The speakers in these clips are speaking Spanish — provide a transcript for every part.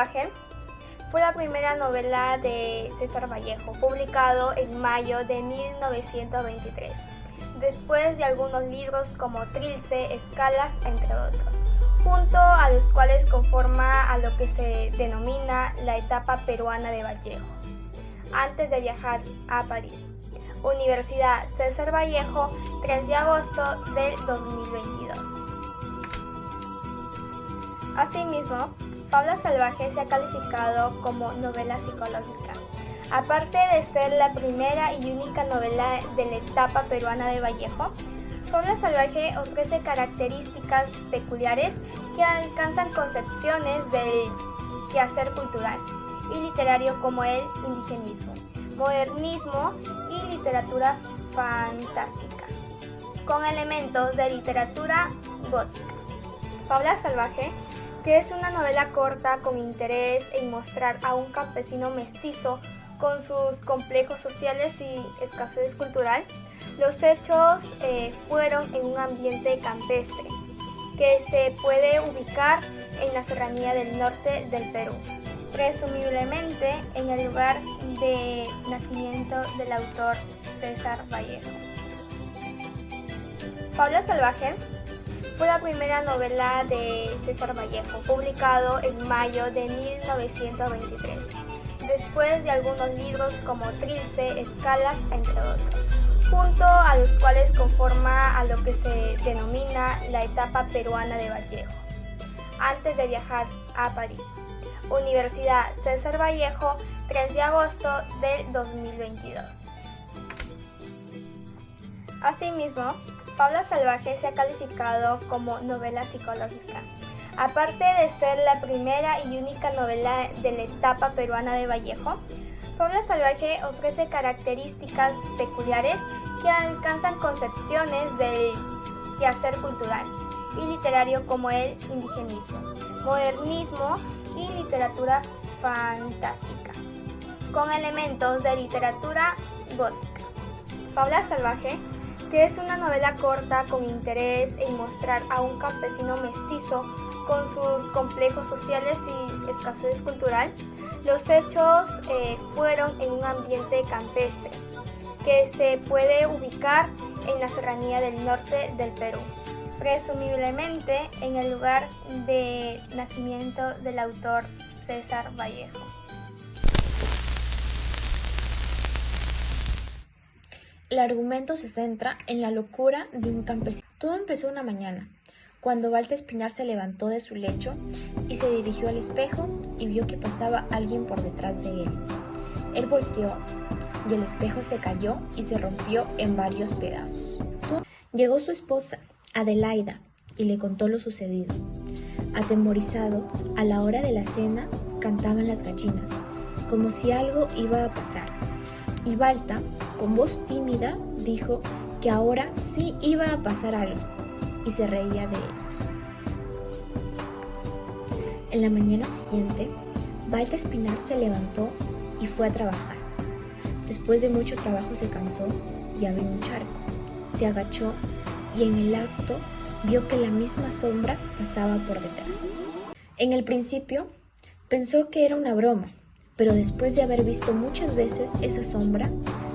Salvaje fue la primera novela de César Vallejo, publicado en mayo de 1923, después de algunos libros como Trilce, Escalas, entre otros, junto a los cuales conforma a lo que se denomina la etapa peruana de Vallejo, antes de viajar a París. Universidad César Vallejo, 3 de agosto del 2022. Asimismo, Fábula Salvaje se ha calificado como novela psicológica. Aparte de ser la primera y única novela de la etapa peruana de Vallejo, Fábula Salvaje ofrece características peculiares que alcanzan concepciones del quehacer cultural y literario como el indigenismo, modernismo y literatura fantástica, con elementos de literatura gótica. Fábula Salvaje, que es una novela corta con interés en mostrar a un campesino mestizo con sus complejos sociales y escasez cultural. Los hechos fueron en un ambiente campestre que se puede ubicar en la serranía del norte del Perú, presumiblemente en el lugar de nacimiento del autor César Vallejo. Fábula Salvaje fue la primera novela de César Vallejo, publicado en mayo de 1923, después de algunos libros como Trilce, Escalas, entre otros, junto a los cuales conforma a lo que se denomina la etapa peruana de Vallejo, antes de viajar a París. Universidad César Vallejo, 3 de agosto del 2022. Asimismo, Fábula Salvaje se ha calificado como novela psicológica. Aparte de ser la primera y única novela de la etapa peruana de Vallejo, Fábula Salvaje ofrece características peculiares que alcanzan concepciones del quehacer cultural y literario como el indigenismo, modernismo y literatura fantástica, con elementos de literatura gótica. Fábula Salvaje, que es una novela corta con interés en mostrar a un campesino mestizo con sus complejos sociales y escasez cultural. Los hechos fueron en un ambiente campestre que se puede ubicar en la serranía del norte del Perú, presumiblemente en el lugar de nacimiento del autor César Vallejo. El argumento se centra en la locura de un campesino. Todo empezó una mañana, cuando Balta Espinar se levantó de su lecho y se dirigió al espejo y vio que pasaba alguien por detrás de él. Él volteó y el espejo se cayó y se rompió en varios pedazos. Llegó su esposa, Adelaida, y le contó lo sucedido. Atemorizado, a la hora de la cena cantaban las gallinas, como si algo iba a pasar. Y Balta, con voz tímida, dijo que ahora sí iba a pasar algo, y se reía de ellos. En la mañana siguiente, Balta Espinar se levantó y fue a trabajar. Después de mucho trabajo se cansó y abrió un charco. Se agachó y en el acto vio que la misma sombra pasaba por detrás. En el principio pensó que era una broma, pero después de haber visto muchas veces esa sombra,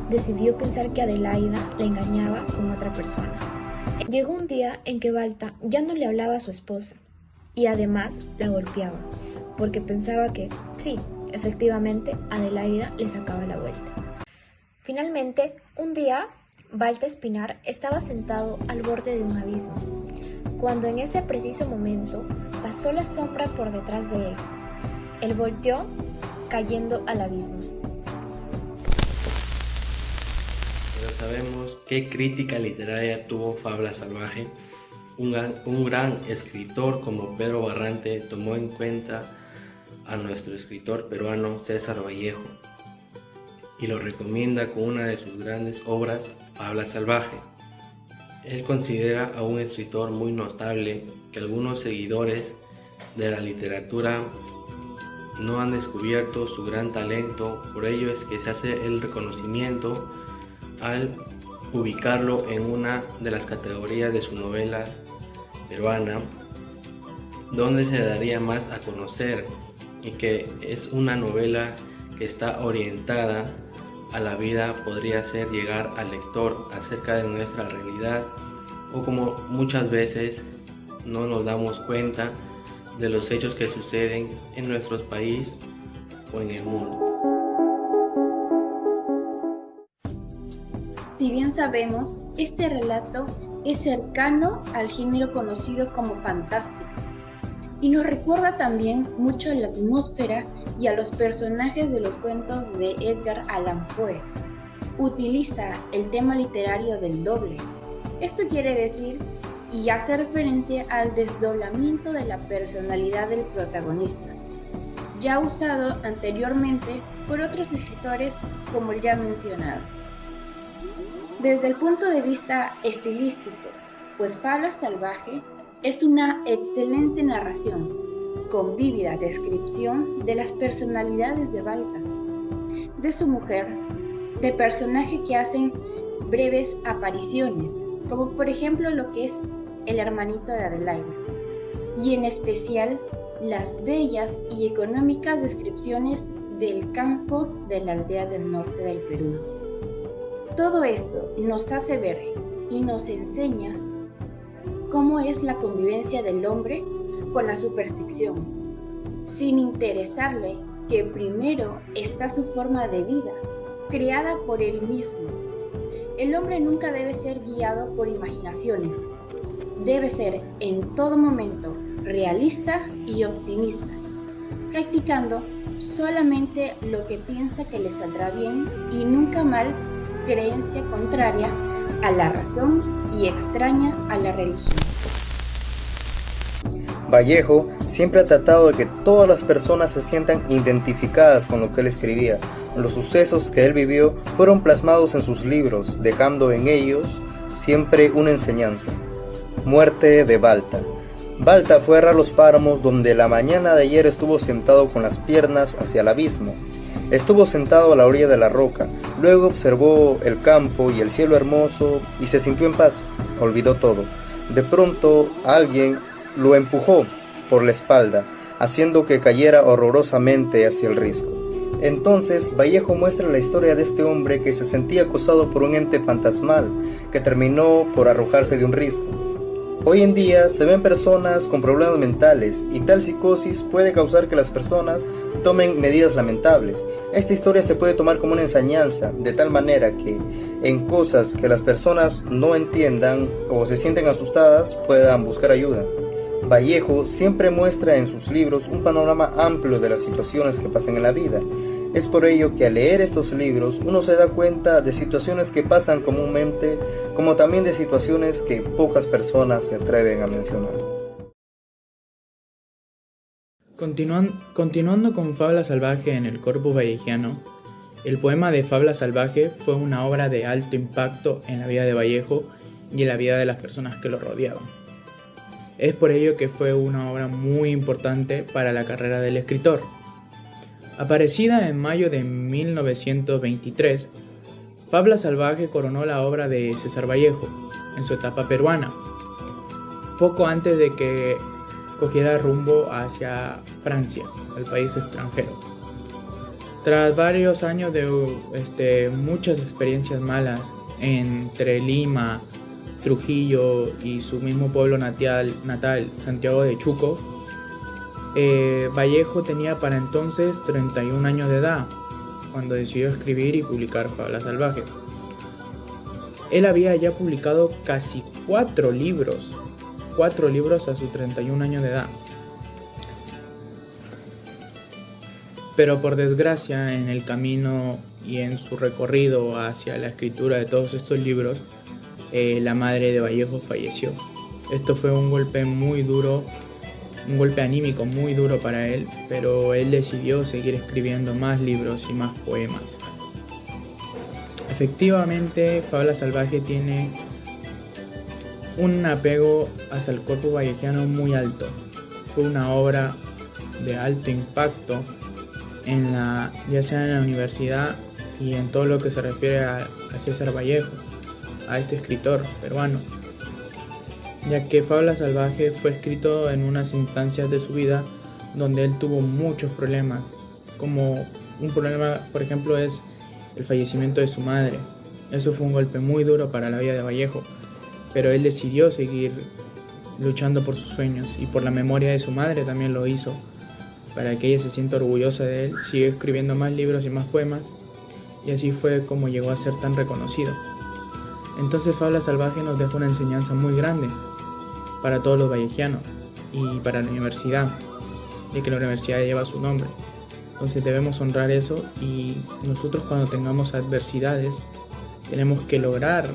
decidió pensar que Adelaida la engañaba con otra persona. Llegó un día en que Balta ya no le hablaba a su esposa y además la golpeaba, porque pensaba que, sí, efectivamente, Adelaida le sacaba la vuelta. Finalmente, un día, Balta Espinar estaba sentado al borde de un abismo, cuando en ese preciso momento pasó la sombra por detrás de él. Él volteó, cayendo al abismo. Pero sabemos qué crítica literaria tuvo Fábula Salvaje. Un gran escritor como Pedro Barrante tomó en cuenta a nuestro escritor peruano César Vallejo y lo recomienda con una de sus grandes obras, Fábula Salvaje. Él considera a un escritor muy notable que algunos seguidores de la literatura no han descubierto su gran talento. Por ello es que se hace el reconocimiento al ubicarlo en una de las categorías de su novela peruana, donde se daría más a conocer y que es una novela que está orientada a la vida, podría ser llegar al lector acerca de nuestra realidad, o como muchas veces no nos damos cuenta de los hechos que suceden en nuestro país o en el mundo. Si bien sabemos, este relato es cercano al género conocido como fantástico y nos recuerda también mucho a la atmósfera y a los personajes de los cuentos de Edgar Allan Poe. Utiliza el tema literario del doble. Esto quiere decir y hace referencia al desdoblamiento de la personalidad del protagonista, ya usado anteriormente por otros escritores como el ya mencionado. Desde el punto de vista estilístico, pues Fabla Salvaje es una excelente narración, con vívida descripción de las personalidades de Balta, de su mujer, de personajes que hacen breves apariciones, como por ejemplo lo que es el hermanito de Adelaida, y en especial las bellas y económicas descripciones del campo de la aldea del norte del Perú. Todo esto nos hace ver y nos enseña cómo es la convivencia del hombre con la superstición, sin interesarle que primero está su forma de vida, creada por él mismo. El hombre nunca debe ser guiado por imaginaciones, debe ser en todo momento realista y optimista, practicando solamente lo que piensa que le saldrá bien y nunca mal, creencia contraria a la razón y extraña a la religión. Vallejo siempre ha tratado de que todas las personas se sientan identificadas con lo que él escribía. Los sucesos que él vivió fueron plasmados en sus libros, dejando en ellos siempre una enseñanza. Muerte de Balta. Balta fue a los páramos donde la mañana de ayer estuvo sentado con las piernas hacia el abismo. Estuvo sentado a la orilla de la roca, luego observó el campo y el cielo hermoso y se sintió en paz, olvidó todo. De pronto alguien lo empujó por la espalda, haciendo que cayera horrorosamente hacia el risco. Entonces Vallejo muestra la historia de este hombre que se sentía acosado por un ente fantasmal, que terminó por arrojarse de un risco. Hoy en día se ven personas con problemas mentales y tal psicosis puede causar que las personas tomen medidas lamentables. Esta historia se puede tomar como una enseñanza, de tal manera que en cosas que las personas no entiendan o se sienten asustadas puedan buscar ayuda. Vallejo siempre muestra en sus libros un panorama amplio de las situaciones que pasan en la vida. Es por ello que al leer estos libros uno se da cuenta de situaciones que pasan comúnmente, como también de situaciones que pocas personas se atreven a mencionar. Continuando con Fabla Salvaje en el corpus vallejiano, el poema de Fabla Salvaje fue una obra de alto impacto en la vida de Vallejo y en la vida de las personas que lo rodeaban. Es por ello que fue una obra muy importante para la carrera del escritor. Aparecida en mayo de 1923, Fabla Salvaje coronó la obra de César Vallejo en su etapa peruana, poco antes de que cogiera rumbo hacia Francia, el país extranjero. Tras varios años de muchas experiencias malas entre Lima, Trujillo y su mismo pueblo natal, Santiago de Chuco, Vallejo tenía para entonces 31 años de edad cuando decidió escribir y publicar Fabla Salvaje. Él había ya publicado casi 4 libros a sus 31 años de edad. Pero por desgracia, en el camino y en su recorrido hacia la escritura de todos estos libros, la madre de Vallejo falleció. Esto fue un golpe muy duro, un golpe anímico muy duro para él, pero él decidió seguir escribiendo más libros y más poemas. Efectivamente, Fabla Salvaje tiene un apego hacia el corpus vallejiano muy alto. Fue una obra de alto impacto ya sea en la universidad y en todo lo que se refiere a César Vallejo, a este escritor peruano, ya que Fabla Salvaje fue escrito en unas instancias de su vida donde él tuvo muchos problemas, como un problema, por ejemplo, es el fallecimiento de su madre. Eso fue un golpe muy duro para la vida de Vallejo, pero él decidió seguir luchando por sus sueños y por la memoria de su madre también lo hizo, para que ella se sienta orgullosa de él. Siguió escribiendo más libros y más poemas, y así fue como llegó a ser tan reconocido. Entonces Fábula Salvaje nos deja una enseñanza muy grande para todos los vallejianos y para la universidad, ya que la universidad lleva su nombre. Entonces debemos honrar eso, y nosotros cuando tengamos adversidades tenemos que lograr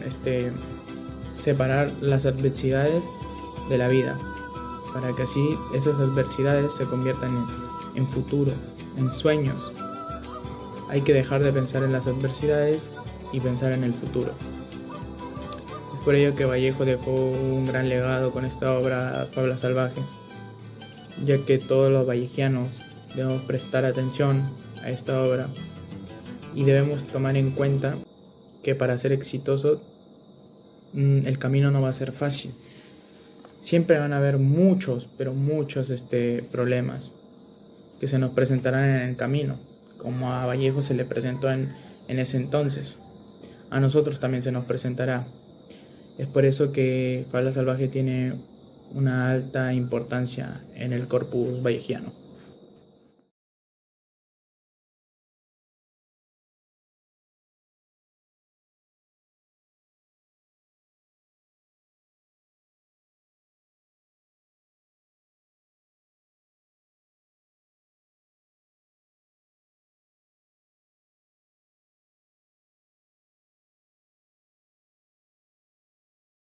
separar las adversidades de la vida, para que así esas adversidades se conviertan en futuro, en sueños. Hay que dejar de pensar en las adversidades y pensar en el futuro. Es por ello que Vallejo dejó un gran legado con esta obra Fábula Salvaje, ya que todos los vallejianos debemos prestar atención a esta obra y debemos tomar en cuenta que para ser exitoso el camino no va a ser fácil. Siempre van a haber muchos, pero muchos problemas que se nos presentarán en el camino, como a Vallejo se le presentó en ese entonces. A nosotros también se nos presentará. Es por eso que Fábula Salvaje tiene una alta importancia en el corpus vallejiano.